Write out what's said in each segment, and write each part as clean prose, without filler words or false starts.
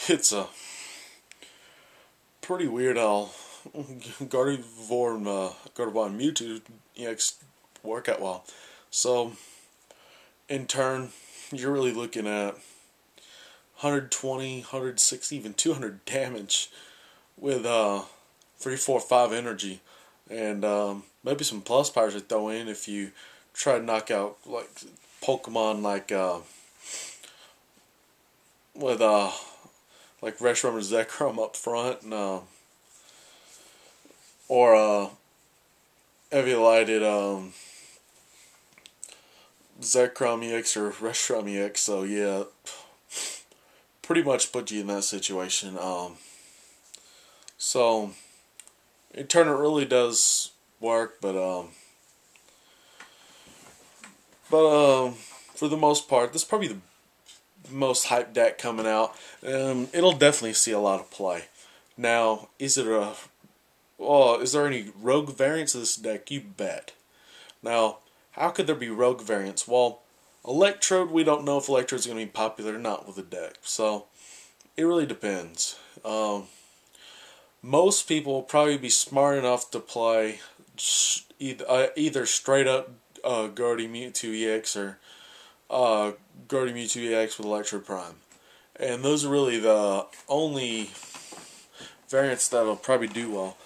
it's pretty weird how Gardevoir and Mewtwo EX work out well. So, in turn, you're really looking at 120, 160, even 200 damage with 3, 4, 5 energy, and maybe some plus powers to throw in if you try to knock out like Pokemon with like Reshiram or Zekrom up front, and or Eviolated Zekrom EX or Reshiram EX. So yeah, pretty much put you in that situation. So in turn, it really does work, but for the most part, this is probably the most hyped deck coming out. It'll definitely see a lot of play. Now, is there any rogue variants of this deck? You bet. Now, how could there be rogue variants? Well, Electrode, we don't know if Electrode's going to be popular or not with the deck. So, it really depends. Most people will probably be smart enough to play either straight up Gardevoir Mewtwo EX or Gardevoir Mewtwo EX with Electrode Prime. And those are really the only variants that'll probably do well.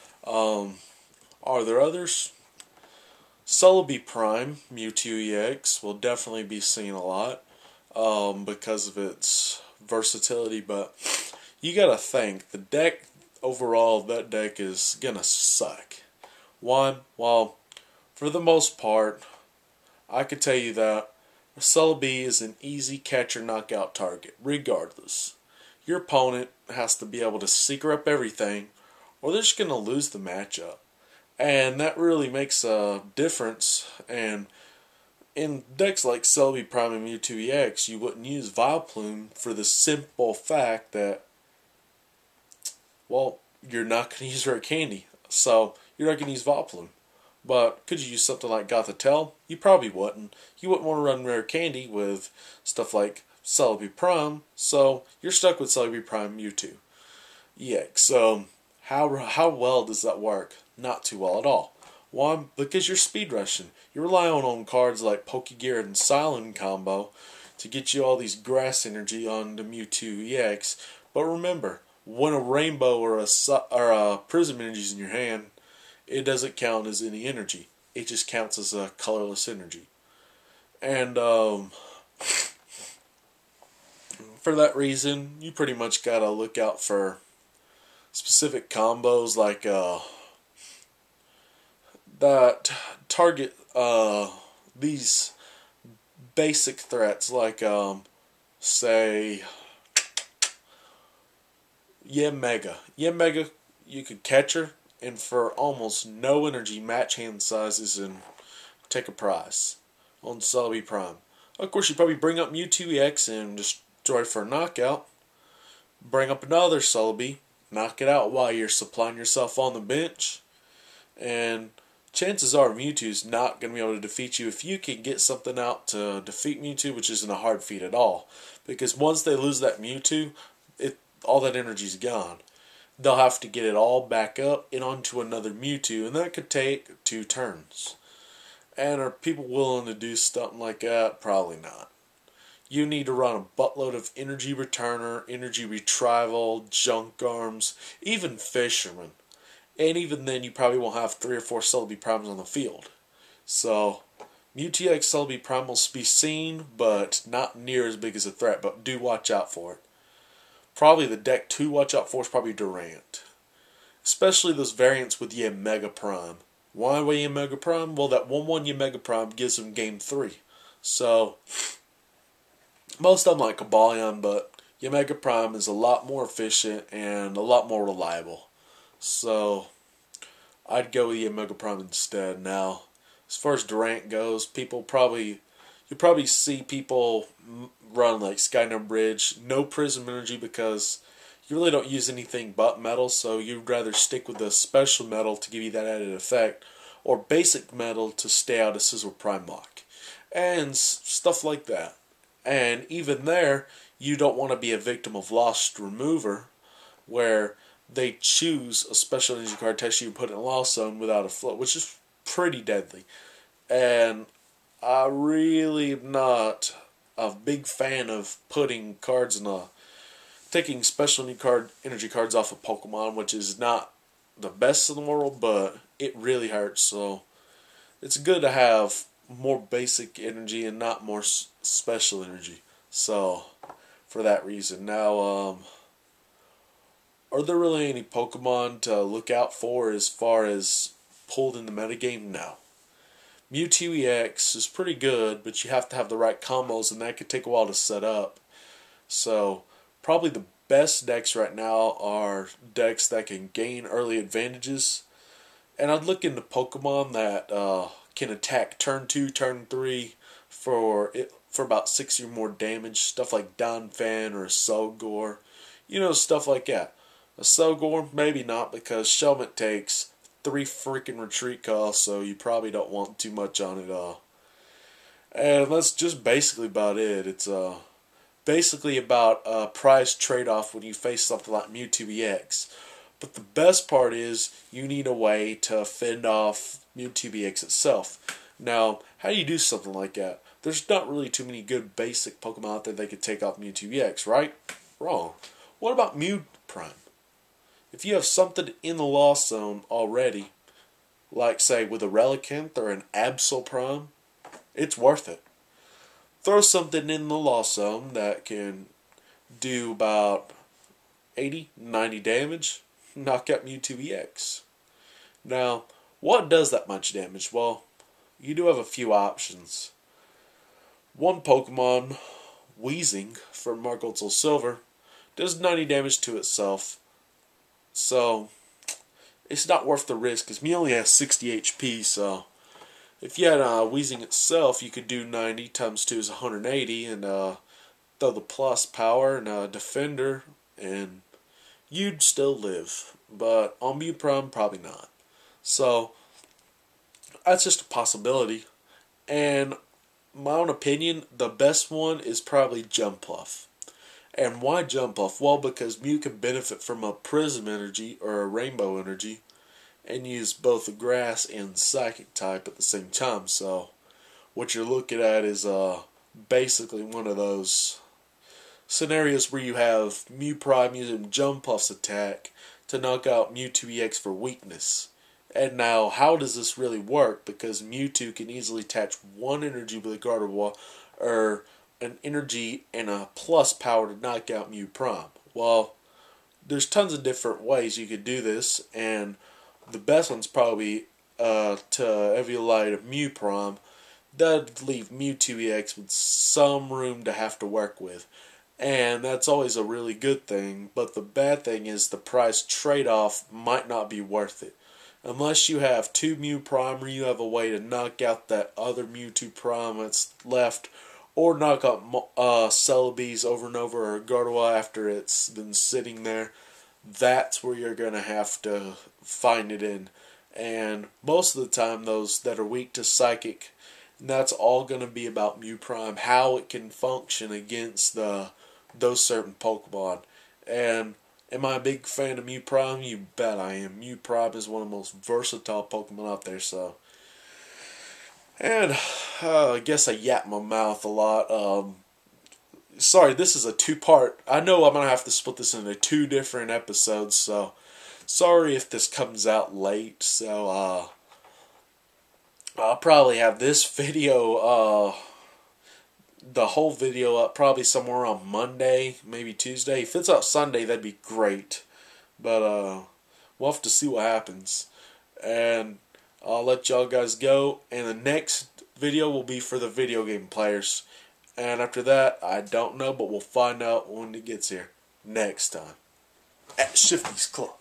Are there others? Celebi Prime Mewtwo EX will definitely be seen a lot because of its versatility, but you gotta think, the deck overall, that deck is gonna suck. One, well, for the most part, I could tell you that Celebi is an easy catcher knockout target, regardless. Your opponent has to be able to secret up everything, or they're just going to lose the matchup. And that really makes a difference. And in decks like Celebi Prime and Mewtwo EX, you wouldn't use Vileplume for the simple fact that, well, you're not going to use Rare Candy. So, you're not going to use Vileplume. But could you use something like Gothitelle? You probably wouldn't. You wouldn't want to run Rare Candy with stuff like Celebi Prime, so you're stuck with Celebi Prime Mewtwo EX. So how well does that work? Not too well at all. One, because you're speed rushing. You're relying on cards like Pokegear and Silent combo to get you all these grass energy on the Mewtwo EX. But remember, when a rainbow or a prism energy is in your hand, it doesn't count as any energy. It just counts as a colorless energy. And for that reason, you pretty much gotta look out for specific combos like that target these basic threats like say Yemega. Yemega, you could catch her and for almost no energy match hand sizes and take a prize on Celebi Prime. Of course, you probably bring up Mewtwo EX and destroy for a knockout. Bring up another Celebi, knock it out while you're supplying yourself on the bench. And chances are Mewtwo's not going to be able to defeat you if you can get something out to defeat Mewtwo, which isn't a hard feat at all. Because once they lose that Mewtwo, all that energy's gone. They'll have to get it all back up and onto another Mewtwo, and that could take 2 turns. And are people willing to do something like that? Probably not. You need to run a buttload of energy returner, energy retrieval, junk arms, even fisherman. And even then, you probably won't have 3 or 4 Celebi Primes on the field. So, Mewtwo EX Celebi Prime will be seen, but not near as big as a threat. But do watch out for it. Probably the deck to watch out for is probably Durant. Especially those variants with Yemega Prime. Why Yemega Prime? Well, that 1/1 Yemega Prime gives them game 3. So, most of them like Kabalion, but Yemega Prime is a lot more efficient and a lot more reliable. So, I'd go with Yemega Prime instead. Now, as far as Durant goes, you'll probably see people run like Skyner Bridge, no Prism Energy because you really don't use anything but metal, so you'd rather stick with the special metal to give you that added effect, or basic metal to stay out of Sizzle Prime Lock, and stuff like that. And even there, you don't want to be a victim of Lost Remover, where they choose a special energy card, test you, and put it in Lost Zone without a float, which is pretty deadly. And I really am not a big fan of putting cards in taking special energy cards off of Pokemon, which is not the best in the world, but it really hurts. So it's good to have more basic energy and not more special energy. So for that reason, now are there really any Pokemon to look out for as far as pulled in the metagame? No. Mewtwo EX is pretty good, but you have to have the right combos, and that could take a while to set up. So, probably the best decks right now are decks that can gain early advantages. And I'd look into Pokemon that can attack turn 2, turn 3 for about 60 or more damage. Stuff like Donphan or Solgor. You know, stuff like that. A Solgor, maybe not, because Shelmet takes 3 freaking retreat costs, so you probably don't want too much on it. And that's just basically about it. It's basically about a price trade-off when you face something like Mewtwo EX. But the best part is you need a way to fend off Mewtwo EX itself. Now, how do you do something like that? There's not really too many good basic Pokemon out there that could take off Mewtwo EX, right? Wrong. What about Mew Prime? If you have something in the Lost Zone already, like say with a Relicanth or an Absol Prime, it's worth it. Throw something in the Lost Zone that can do about 80, 90 damage, knock out Mewtwo EX. Now, what does that much damage? Well, you do have a few options. One Pokemon, Weezing from Mark Gold Soul Silver, does 90 damage to itself. So, it's not worth the risk, because Mew only has 60 HP, so if you had Weezing itself, you could do 90 times 2 is 180, and throw the plus power and Defender, and you'd still live. But on Mew Prime, probably not. So, that's just a possibility. And my own opinion, the best one is probably Jumpluff. And why Jumpluff? Well, because Mew can benefit from a Prism energy or a Rainbow energy and use both the Grass and Psychic type at the same time. So, what you're looking at is basically one of those scenarios where you have Mew Prime using Jumpluff's attack to knock out Mewtwo EX for weakness. And now, how does this really work? Because Mewtwo can easily attach one energy with a Gardevoir, or an energy and a plus power to knock out Mew Prime. Well, there's tons of different ways you could do this, and the best one's probably to Eviolite Mew Prime. That'd leave Mewtwo EX with some room to have to work with. And that's always a really good thing, but the bad thing is the price trade-off might not be worth it. Unless you have 2 Mew Prime, or you have a way to knock out that other Mewtwo Prime that's left, or knock out Celebi's over and over, or Gardevoir after it's been sitting there, that's where you're going to have to find it in. And most of the time, those that are weak to Psychic, that's all going to be about Mew Prime, how it can function against those certain Pokemon. And am I a big fan of Mew Prime? You bet I am. Mew Prime is one of the most versatile Pokemon out there, so. And I guess I yap my mouth a lot. Sorry, this is a 2-part. I know I'm going to have to split this into 2 different episodes, so sorry if this comes out late. So I'll probably have this video, the whole video up probably somewhere on Monday, maybe Tuesday. If it's out Sunday, that'd be great. But we'll have to see what happens. And I'll let y'all guys go, and the next video will be for the video game players. And after that, I don't know, but we'll find out when it gets here next time at Shifty's Club.